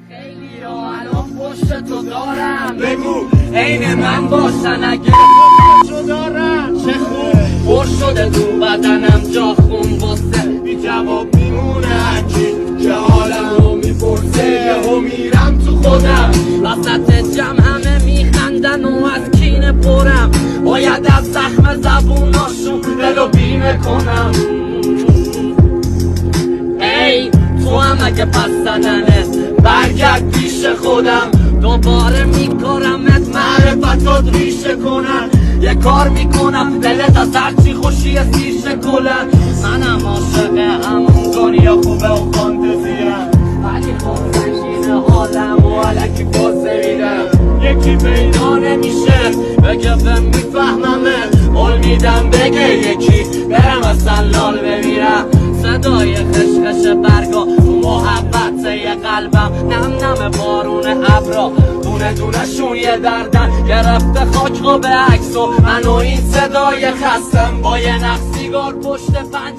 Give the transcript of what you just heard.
خیلی را الان پشت تو دارم، بگو عین من باشن اگه پشت دارم. چه خوب پر شده تو بدنم جا خون واسه بی جواب میمونه هرکی که حالم رو میپرسه. یهو میرم تو خودم وسط جمع همه میخندن و از کینه پرم، باید از زخم زبوناشون دلو بیمه کنم. ای تو هم اگه پس زدنه برگرد پیش خودم، دوباره میکارمت معرفتات ریشه کنن. یه کار میکنم دلت از هرچی خوشی سیشه کلن. منم عاشق همون دنیا خوبه و فانتزیه، ولی خب سنگین حالم و علکی بازه میرم. یکی پیدا نمیشه بگه به میفهممه، قول میدم بگه یکی برم اصلا لال بمیرم. صدای خشخش برگا تو محبت یه قلبم، نم نم بارون ابرا دونه دونه شون یه دردن گرفته خاک رو به عکس و من و این صدای خستم با یه نخ سیگار پشت پنج